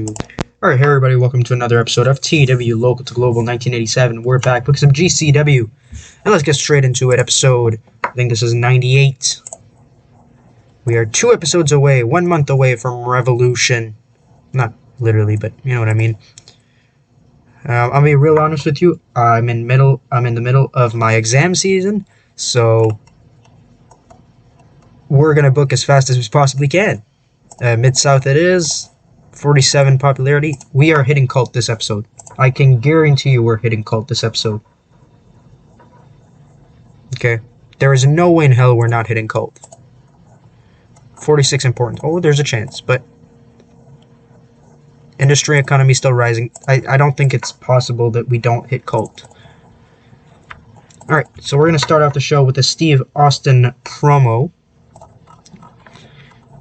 Alright, hey everybody, welcome to another episode of TEW Local to Global 1987. We're back with some GCW, and let's get straight into it. Episode, I think this is 98. We are 2 episodes away, 1 month away from Revolution. Not literally, but you know what I mean. I'll be real honest with you. I'm in the middle of my exam season, so we're gonna book as fast as we possibly can. Mid-South it is. 47 popularity. We are hitting cult this episode. I can guarantee you we're hitting cult this episode. Okay. There is no way in hell we're not hitting cult. 46 important. Oh, there's a chance, but industry economy still rising. I don't think it's possible that we don't hit cult. Alright, so we're going to start off the show with the Steve Austin promo.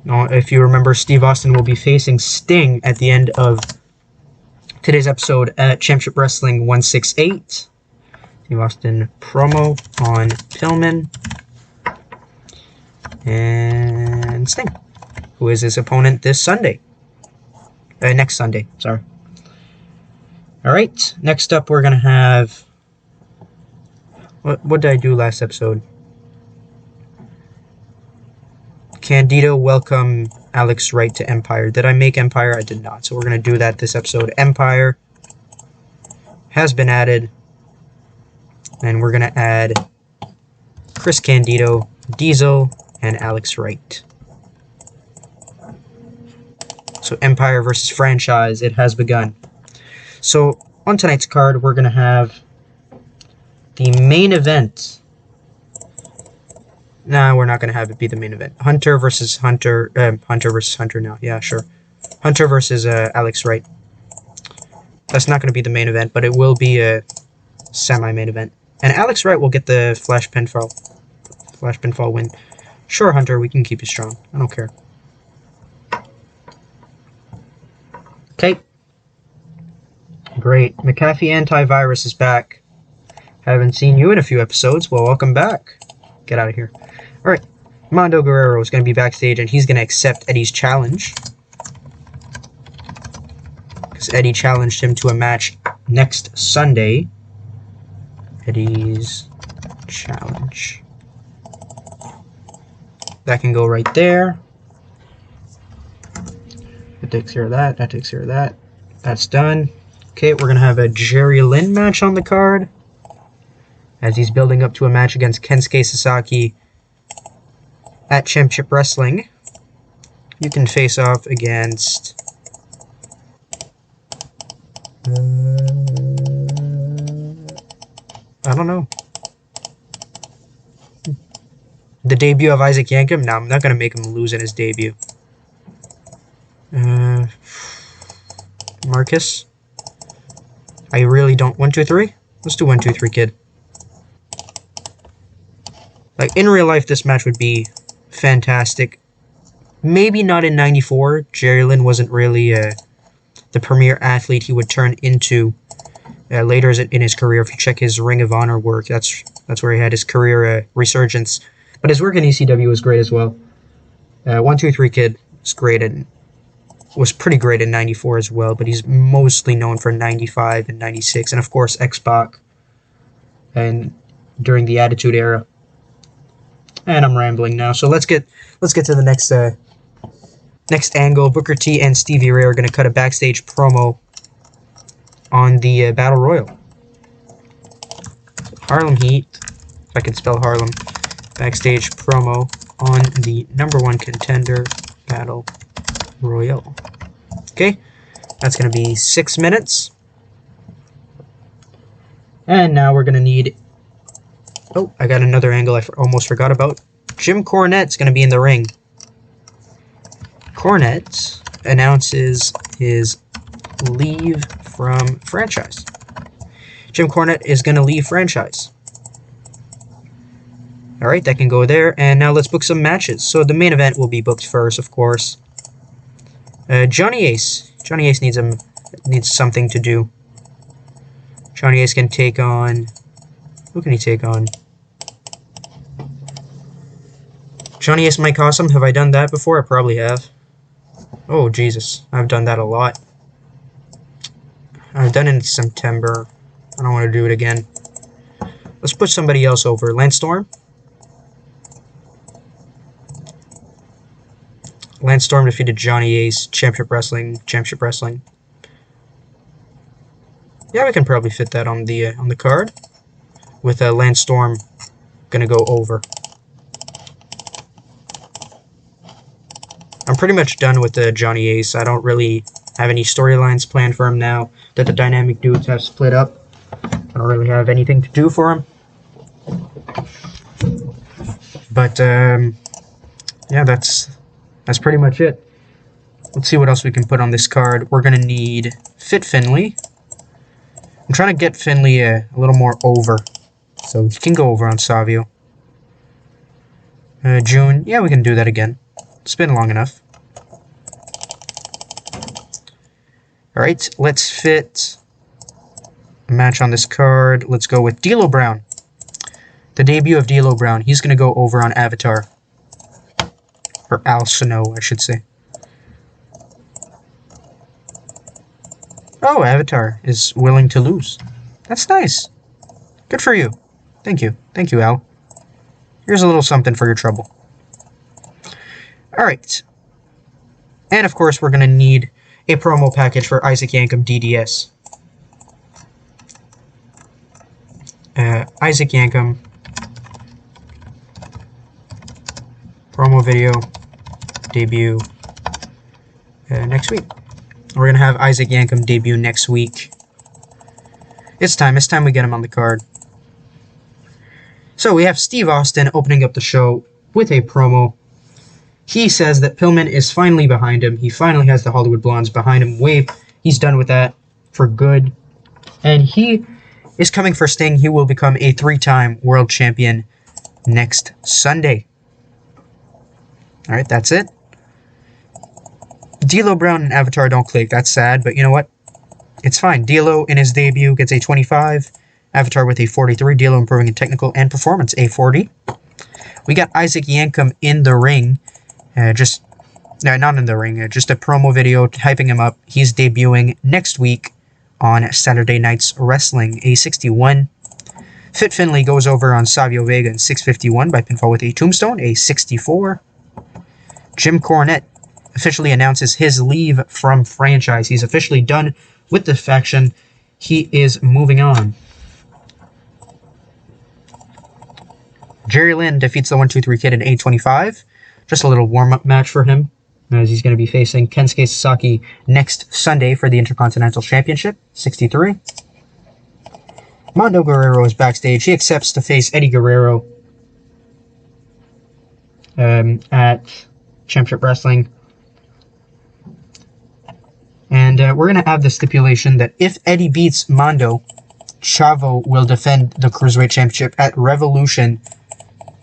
Now, if you remember, Steve Austin will be facing Sting at the end of today's episode at Championship Wrestling 168. Steve Austin promo on Pillman and Sting, who is his opponent this Sunday. Next Sunday, sorry. Alright, next up we're going to have... What did I do last episode? Candido welcome Alex Wright to Empire. Did I make Empire? I did not. So we're going to do that this episode. Empire has been added. And we're going to add Chris Candido, Diesel, and Alex Wright. So Empire versus Franchise. It has begun. So on tonight's card, we're going to have the main event. Nah, we're not going to have it be the main event. Hunter versus Hunter. Hunter versus Hunter now. Yeah, sure. Hunter versus Alex Wright. That's not going to be the main event, but it will be a semi-main event. And Alex Wright will get the flash pinfall win. Sure, Hunter, we can keep you strong. I don't care. Okay. Great. McAfee Antivirus is back. Haven't seen you in a few episodes. Well, welcome back. Get out of here. Alright, Mondo Guerrero is going to be backstage, and he's going to accept Eddie's challenge. Because Eddie challenged him to a match next Sunday. Eddie's challenge. That can go right there. That takes care of that. That takes care of that. That's done. Okay, we're going to have a Jerry Lynn match on the card, as he's building up to a match against Kensuke Sasaki at Championship Wrestling. You can face off against... I don't know. The debut of Isaac Yankem? No, I'm not going to make him lose in his debut. Marcus? I really don't... 1, 2, 3? Let's do 1, 2, 3, kid. Like, in real life, this match would be fantastic. Maybe not in 94. Jerry Lynn wasn't really the premier athlete he would turn into later in his career. If you check his Ring of Honor work, that's where he had his career resurgence. But his work in ECW was great as well. 1, 2, 3 Kid was great and was pretty great in 94 as well. But he's mostly known for 95 and 96, and of course X-Pac and during the Attitude Era. And I'm rambling now, so let's get to the next angle. Booker T and Stevie Ray are going to cut a backstage promo on the Battle Royal. Harlem Heat, if I can spell Harlem, backstage promo on the #1 contender Battle Royal. Okay, that's going to be 6 minutes. And now we're going to need... Oh, I got another angle I almost forgot about. Jim Cornette's going to be in the ring. Cornette announces his leave from Franchise. Jim Cornette is going to leave Franchise. Alright, that can go there. And now let's book some matches. So the main event will be booked first, of course. Johnny Ace. Johnny Ace needs something to do. Johnny Ace can take on... Who can he take on? Johnny Ace, Mike Awesome. Have I done that before? I probably have. Oh, Jesus. I've done that a lot. I've done it in September. I don't want to do it again. Let's put somebody else over. Lance Storm. Lance Storm defeated Johnny Ace. Championship Wrestling. Championship Wrestling. Yeah, we can probably fit that on the card. With Lance Storm gonna go over. I'm pretty much done with Johnny Ace. I don't really have any storylines planned for him now that the Dynamic Dudes have split up. I don't really have anything to do for him. But yeah, that's pretty much it. Let's see what else we can put on this card. We're gonna need Fit Finley. I'm trying to get Finley a little more over, so he can go over on Savio. June, yeah, we can do that again. It's been long enough. Alright, let's fit a match on this card. Let's go with D'Lo Brown. The debut of D'Lo Brown. He's going to go over on Avatar. Or Al Snow, I should say. Oh, Avatar is willing to lose. That's nice. Good for you. Thank you. Thank you, Al. Here's a little something for your trouble. Alright. And of course, we're going to need a promo package for Isaac Yankem DDS. Isaac Yankem. Promo video. Debut. Next week. We're going to have Isaac Yankem debut next week. It's time we get him on the card. So we have Steve Austin opening up the show with a promo. He says that Pillman is finally behind him. He finally has the Hollywood Blondes behind him. He's done with that for good. And he is coming for Sting. He will become a 3-time world champion next Sunday. Alright, that's it. D'Lo Brown and Avatar don't click. That's sad, but you know what? It's fine. D'Lo in his debut gets a 25. Avatar with a 43. D'Lo improving in technical and performance, a 40. We got Isaac Yankem in the ring. Not in the ring. Just a promo video hyping him up. He's debuting next week on Saturday Night's Wrestling, a 61. Fit Finley goes over on Savio Vega in 651 by pinfall with a tombstone, a 64. Jim Cornette officially announces his leave from franchise. He's officially done with the faction. He is moving on. Jerry Lynn defeats the 1-2-3 Kid in 825. Just a little warm-up match for him, as he's going to be facing Kensuke Sasaki next Sunday for the Intercontinental Championship, 63. Mondo Guerrero is backstage. He accepts to face Eddie Guerrero at Championship Wrestling. And we're going to have the stipulation that if Eddie beats Mondo, Chavo will defend the Cruiserweight Championship at Revolution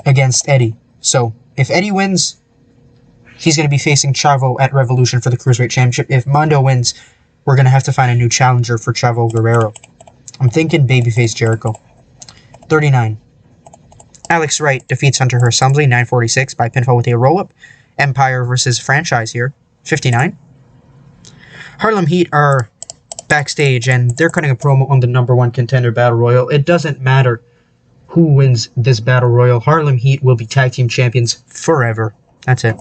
against Eddie. So, if Eddie wins, he's going to be facing Chavo at Revolution for the Cruiserweight Championship. If Mondo wins, we're going to have to find a new challenger for Chavo Guerrero. I'm thinking Babyface Jericho. 39. Alex Wright defeats Hunter Hearst Helmsley, 946, by pinfall with a roll-up. Empire versus Franchise here, 59. Harlem Heat are backstage, and they're cutting a promo on the #1 contender Battle Royal. It doesn't matter who wins this Battle Royal. Harlem Heat will be tag team champions forever. That's it.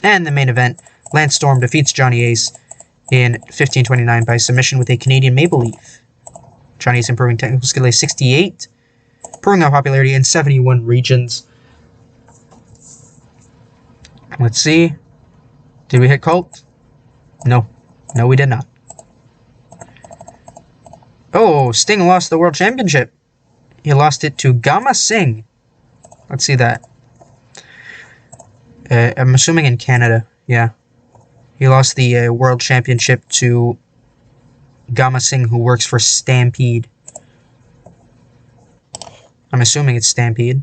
And the main event, Lance Storm defeats Johnny Ace in 1529 by submission with a Canadian Maple Leaf. Johnny Ace improving technical skill a 68, improving their popularity in 71 regions. Let's see. Did we hit Colt? No. No, we did not. Oh, Sting lost the World Championship. He lost it to Gama Singh. Let's see that. I'm assuming in Canada. Yeah. He lost the World Championship to Gama Singh, who works for Stampede. I'm assuming it's Stampede.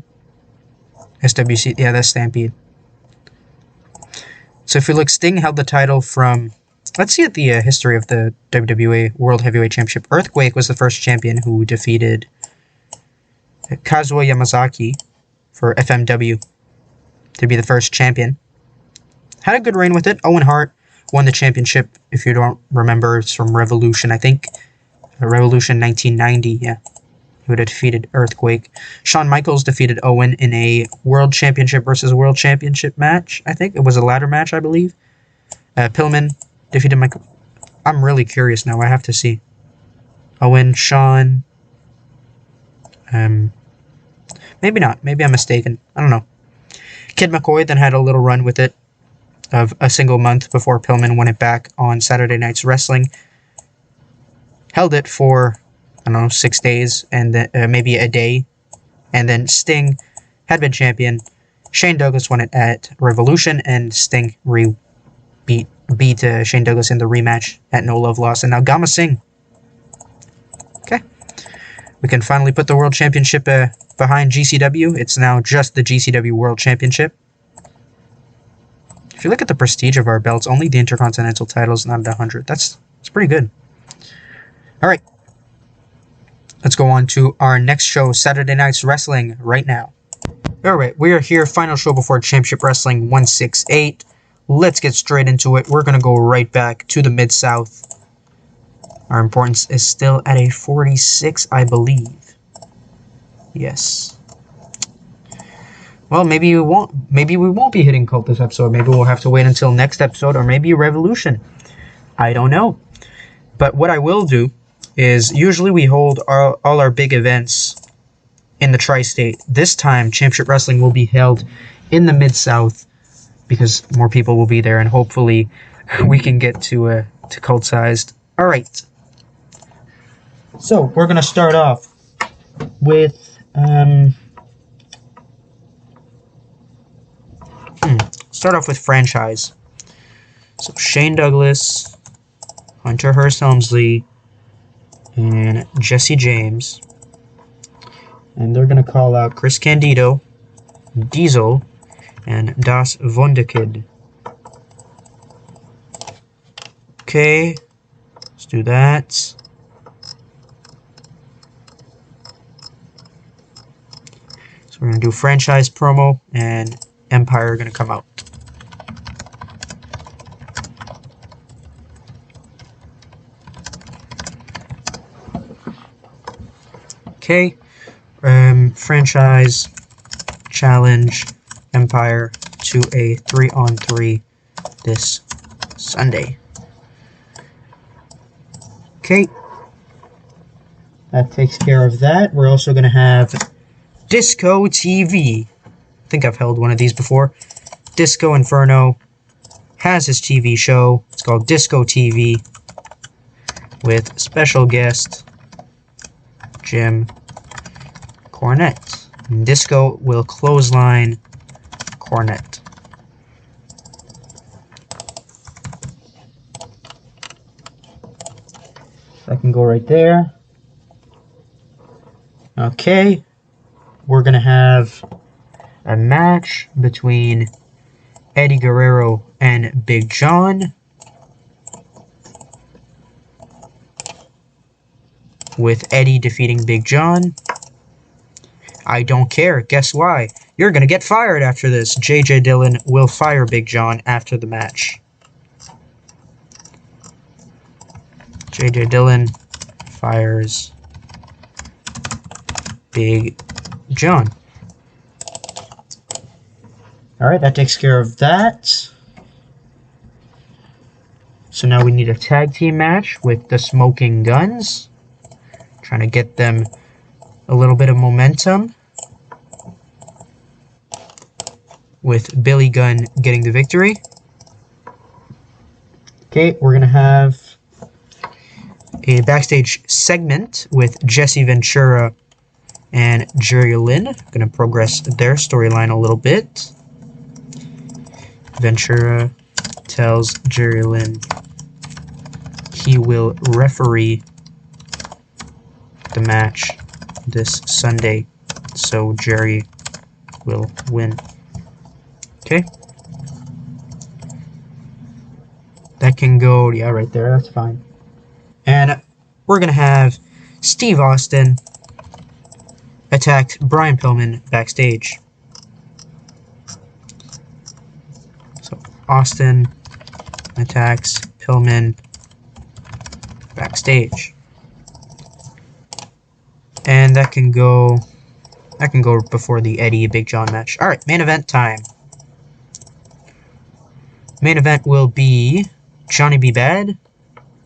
SWC. Yeah, that's Stampede. So if you look, Sting held the title from... Let's see at the history of the WWE World Heavyweight Championship. Earthquake was the first champion who defeated Kazuo Yamazaki for FMW to be the first champion. Had a good reign with it. Owen Hart won the championship. If you don't remember, it's from Revolution, I think. Revolution 1990, yeah. He would have defeated Earthquake. Shawn Michaels defeated Owen in a World Championship versus World Championship match, I think. It was a ladder match, I believe. Pillman defeated Michael. I'm really curious now. I have to see. Owen, Shawn. Maybe not. Maybe I'm mistaken. I don't know. Kid McCoy then had a little run with it of a single month before Pillman won it back on Saturday Night's Wrestling. Held it for, I don't know, 6 days and then maybe a day. And then Sting had been champion. Shane Douglas won it at Revolution, and Sting beat Shane Douglas in the rematch at No Love Lost. And now Gama Singh. Okay. We can finally put the World Championship behind GCW. It's now just the GCW World Championship. If you look at the prestige of our belts, only the Intercontinental title's not at 100. That's pretty good. All right. Let's go on to our next show, Saturday Night's Wrestling, right now. All right, we are here, final show before Championship Wrestling 168. Let's get straight into it. We're going to go right back to the Mid-South. Our importance is still at a 46, I believe. Yes. Well, maybe we won't be hitting Cult this episode. Maybe we'll have to wait until next episode, or maybe Revolution. I don't know. But what I will do is, usually we hold all our big events in the Tri-State. This time, Championship Wrestling will be held in the Mid-South because more people will be there, and hopefully we can get to Cult-sized. All right. So, we're going to start off with franchise. So, Shane Douglas, Hunter Hearst Helmsley, and Jesse James. And they're going to call out Chris Candido, Diesel, and Das Wunderkid. Okay, let's do that. So we're going to do franchise promo, and Empire are going to come out. Okay, franchise challenge Empire to a 3-on-3 this Sunday. Okay, that takes care of that. We're also going to have Disco TV. I think I've held one of these before. Disco Inferno has his TV show. It's called Disco TV with special guest Jim Cornette. And Disco will clothesline Cornette. That can go right there. Okay. We're going to have a match between Eddie Guerrero and Big John, with Eddie defeating Big John. I don't care. Guess why? You're going to get fired after this. J.J. Dillon will fire Big John after the match. J.J. Dillon fires Big John. Alright, that takes care of that. So now we need a tag team match with the Smoking Guns. Trying to get them a little bit of momentum, with Billy Gunn getting the victory. Okay, we're going to have a backstage segment with Jesse Ventura and Jerry Lynn. Going to progress their storyline a little bit. Ventura tells Jerry Lynn he will referee the match this Sunday, so Jerry will win. Okay. That can go, yeah, right there, that's fine. And we're going to have Steve Austin attack Brian Pillman backstage. So, Austin attacks Pillman backstage. And that can go before the Eddie Big John match. Alright, main event time. Main event will be Johnny B. Bad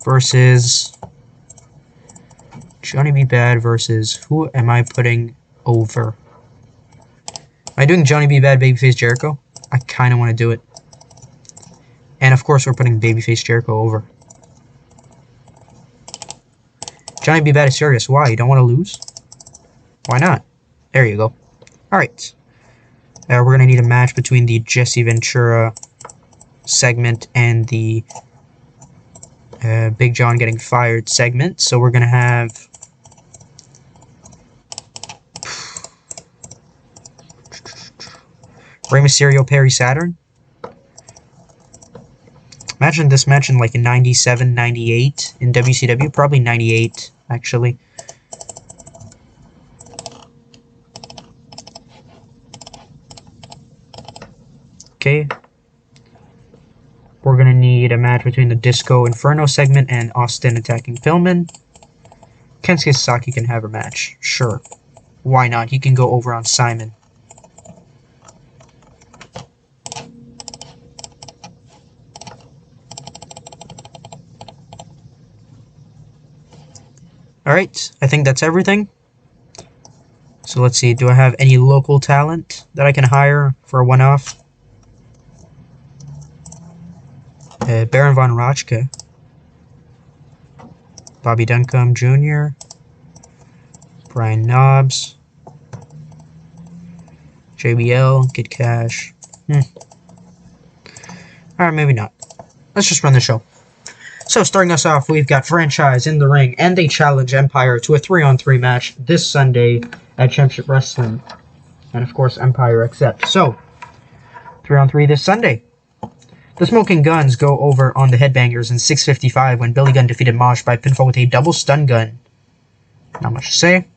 versus who am I putting over? Am I doing Johnny B. Bad, Babyface Jericho? I kind of want to do it. And of course we're putting Babyface Jericho over. Johnny B. Bad is serious. Why? You don't want to lose? Why not? There you go. Alright. We're going to need a match between the Jesse Ventura segment and the Big John getting fired segment. So we're going to have Rey Mysterio, Perry Saturn. Imagine this match in like in 97, 98 in WCW. Probably 98, actually. Okay. We're going to need a match between the Disco Inferno segment and Austin attacking Pillman. Kensuke Sasaki can have a match. Sure. Why not? He can go over on Simon. Alright, I think that's everything. So let's see, do I have any local talent that I can hire for a one-off? Baron Von Raschke. Bobby Duncombe Jr. Brian Knobbs. JBL, Kid Cash. Alright, maybe not. Let's just run the show. So, starting us off, we've got Franchise in the ring, and they challenge Empire to a 3-on-3 match this Sunday at Championship Wrestling. And, of course, Empire accepts. So, 3-on-3 this Sunday. The Smoking Guns go over on the Headbangers in 6:55 when Billy Gunn defeated Mosh by pinfall with a double stun gun. Not much to say.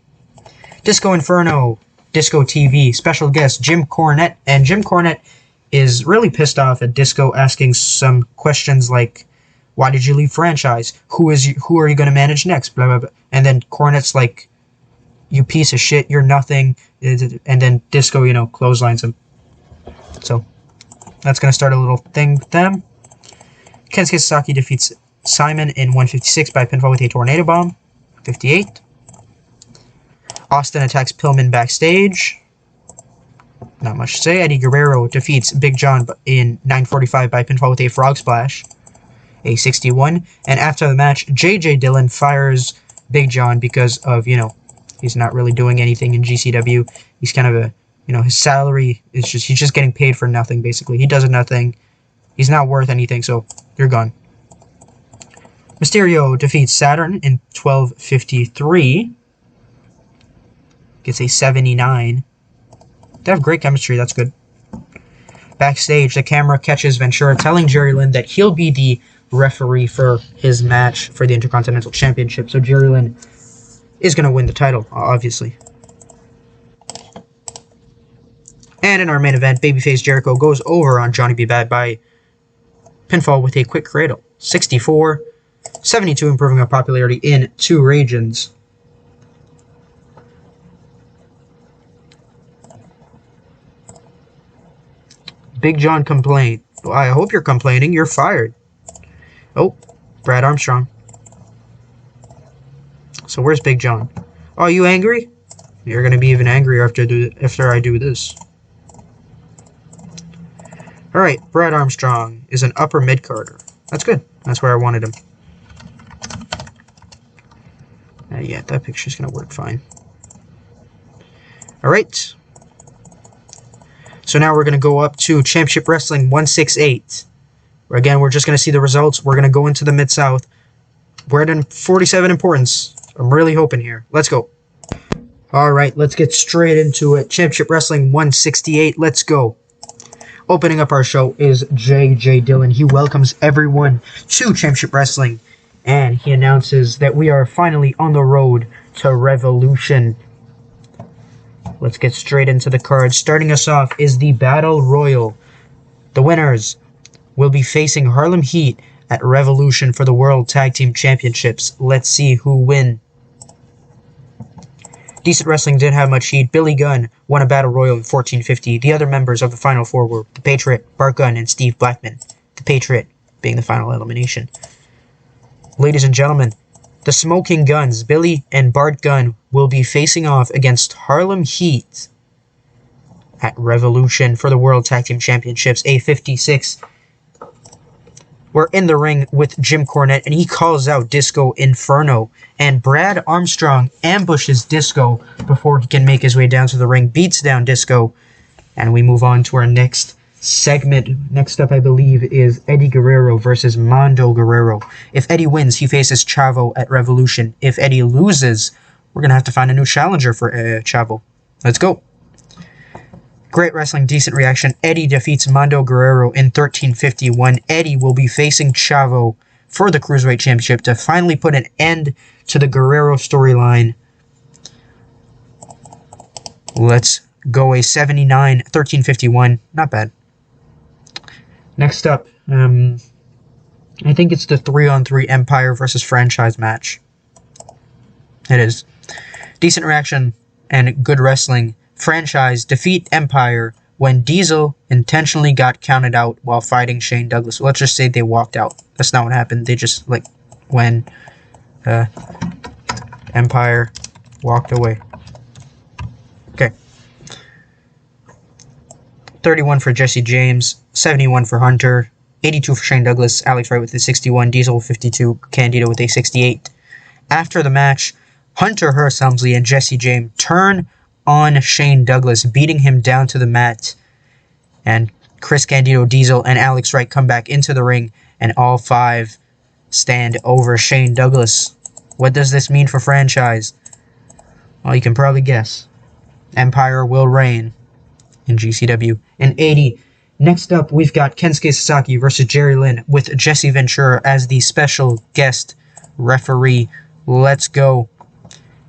Disco Inferno, Disco TV, special guest Jim Cornette. And Jim Cornette is really pissed off at Disco asking some questions like, why did you leave Franchise? Who are you going to manage next? Blah, blah, blah. And then Cornette's like, you piece of shit, you're nothing. And then Disco, clotheslines him. So, that's going to start a little thing with them. Kensuke Sasaki defeats Simon in 156 by pinfall with a Tornado Bomb. 58. Austin attacks Pillman backstage. Not much to say. Eddie Guerrero defeats Big John in 9:45 by pinfall with a Frog Splash. A 61. And after the match, J.J. Dillon fires Big John because of, he's not really doing anything in GCW. He's kind of a, his salary is just, he's just getting paid for nothing, basically. He does nothing. He's not worth anything, so you're gone. Mysterio defeats Saturn in 12:53. Gets a 79. They have great chemistry, that's good. Backstage, the camera catches Ventura telling Jerry Lynn that he'll be the referee for his match for the Intercontinental Championship. So Jerry Lynn is going to win the title, obviously. And in our main event, Babyface Jericho goes over on Johnny B. Bad by pinfall with a quick cradle. 64, 72, improving our popularity in 2 regions. Big John complained. Well, I hope you're complaining. You're fired. Oh, Brad Armstrong. So where's Big John? Oh, you angry? You're going to be even angrier after I do this. Alright, Brad Armstrong is an upper mid-carder. That's good. That's where I wanted him. Yeah, that picture's going to work fine. Alright. So now we're going to go up to Championship Wrestling 168. Where again, we're just going to see the results. We're going to go into the Mid-South. We're at 47 importance. I'm really hoping here. Let's go. Alright, let's get straight into it. Championship Wrestling 168. Let's go. Opening up our show is J.J. Dillon. He welcomes everyone to Championship Wrestling. And he announces that we are finally on the road to Revolution. Let's get straight into the card. Starting us off is the Battle Royal. The winners, will be facing Harlem Heat at Revolution for the World Tag Team Championships. Let's see who win. Decent Wrestling didn't have much heat. Billy Gunn won a Battle Royal in 1450. The other members of the Final Four were The Patriot, Bart Gunn, and Steve Blackman. The Patriot being the final elimination. Ladies and gentlemen, the Smoking Guns, Billy and Bart Gunn, will be facing off against Harlem Heat at Revolution for the World Tag Team Championships, A56. We're in the ring with Jim Cornette, and he calls out Disco Inferno. And Brad Armstrong ambushes Disco before he can make his way down to the ring, beats down Disco, and we move on to our next segment. Next up, I believe, is Eddie Guerrero versus Mondo Guerrero. If Eddie wins, he faces Chavo at Revolution. If Eddie loses, we're going to have to find a new challenger for Chavo. Let's go. Great wrestling, decent reaction. Eddie defeats Mondo Guerrero in 1351. Eddie will be facing Chavo for the Cruiserweight Championship to finally put an end to the Guerrero storyline. Let's go a 79, 1351. Not bad. Next up, I think it's the 3-on-3 Empire versus Franchise match. It is. Decent reaction and good wrestling. Franchise defeat Empire when Diesel intentionally got counted out while fighting Shane Douglas. Let's just say they walked out. That's not what happened. They just, when Empire walked away. Okay. 31 for Jesse James, 71 for Hunter, 82 for Shane Douglas, Alex Wright with a 61, Diesel with 52, Candido with a 68. After the match, Hunter Hearst Helmsley and Jesse James turn on Shane Douglas, beating him down to the mat. And Chris Candido, Diesel, and Alex Wright come back into the ring, and all five stand over Shane Douglas. What does this mean for Franchise? Well, you can probably guess. Empire will reign in GCW. In 80, next up, we've got Kensuke Sasaki versus Jerry Lynn with Jesse Ventura as the special guest referee. Let's go.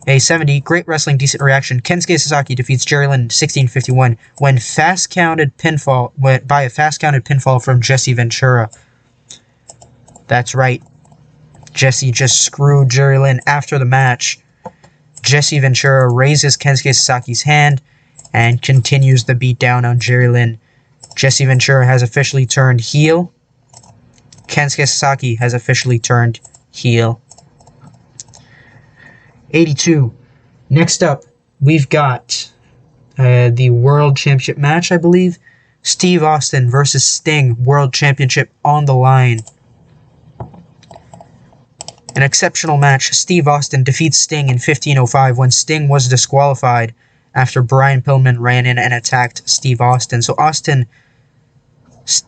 A 70, great wrestling, decent reaction. Kensuke Sasaki defeats Jerry Lynn in 1651 when by a fast counted pinfall from Jesse Ventura. That's right. Jesse just screwed Jerry Lynn after the match. Jesse Ventura raises Kensuke Sasaki's hand and continues the beatdown on Jerry Lynn. Jesse Ventura has officially turned heel. Kensuke Sasaki has officially turned heel. 82. Next up, we've got the World Championship match, I believe. Steve Austin versus Sting, World Championship on the line. An exceptional match. Steve Austin defeats Sting in 1505 when Sting was disqualified after Brian Pillman ran in and attacked Steve Austin. So Austin,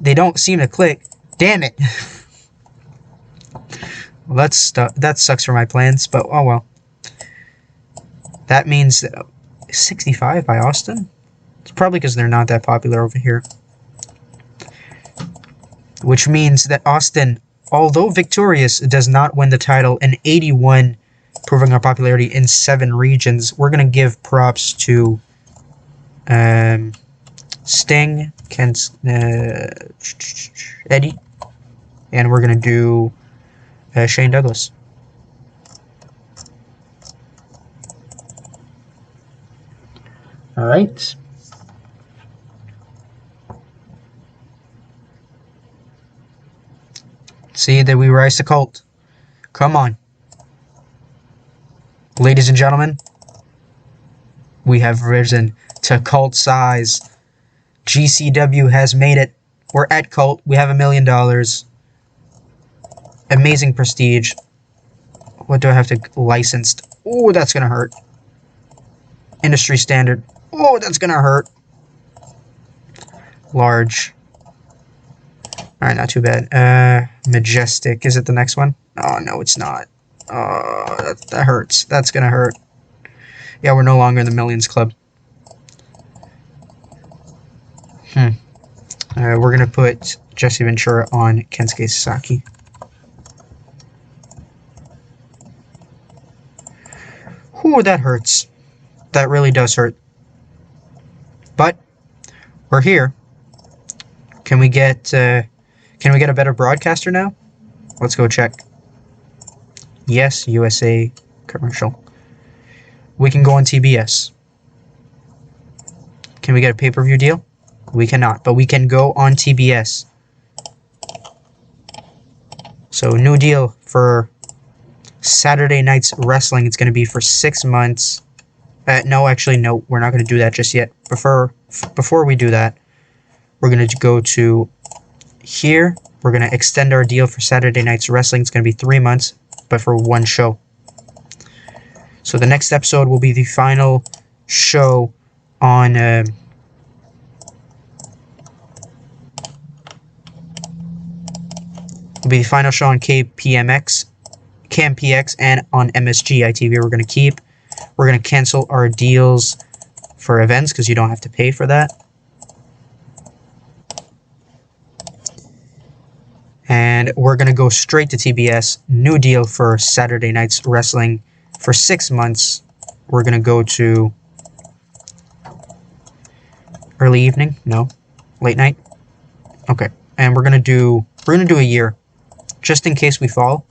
they don't seem to click. Damn it. Well, that sucks for my plans, but oh well. That means 65 by Austin? It's probably because they're not that popular over here. Which means that Austin, although victorious, does not win the title in 81, proving our popularity in 7 regions. We're going to give props to Sting, Eddie, and we're going to do Shane Douglas. All right. See that we rise to cult. Come on. Ladies and gentlemen, we have risen to cult size. GCW has made it. We're at cult. We have $1 million. Amazing prestige. What do I have to licensed? Oh, that's going to hurt. Industry standard. Oh, that's going to hurt. Large. Alright, not too bad. Majestic. Is it the next one? Oh, no, it's not. Oh, that hurts. That's going to hurt. Yeah, we're no longer in the Millions Club. We're going to put Jesse Ventura on Kensuke Sasaki. Ooh, that hurts. That really does hurt. But we're here. Can we get Can we get a better broadcaster now? Let's go check. Yes, USA commercial. We can go on TBS. Can we get a pay-per-view deal? We cannot, but we can go on TBS. So, new deal for Saturday Night's Wrestling. It's going to be for 6 months. No, actually, no. We're not going to do that just yet. Before we do that, we're going to go to here. We're going to extend our deal for Saturday Night's Wrestling. It's going to be 3 months, but for one show. So the next episode will be the final show on... will be the final show on KPMX, and on MSG ITV we're going to keep. We're going to cancel our deals for events because you don't have to pay for that. And we're going to go straight to TBS. New deal for Saturday Night's Wrestling for 6 months. We're going to go to early evening? No. Late night? Okay. And we're going to do a year just in case we fall.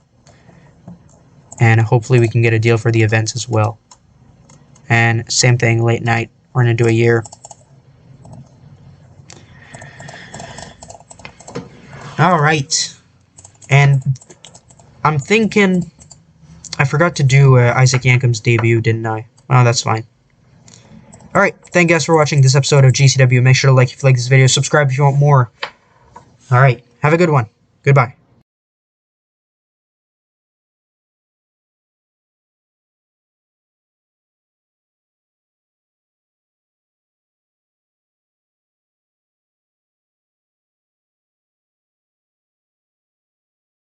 And hopefully we can get a deal for the events as well. And same thing, late night. We're going to do a year. Alright. And I'm thinking... I forgot to do Isaac Yankum's debut, didn't I? Oh, that's fine. Alright, thank you guys for watching this episode of GCW. Make sure to like if you like this video. Subscribe if you want more. Alright, have a good one. Goodbye.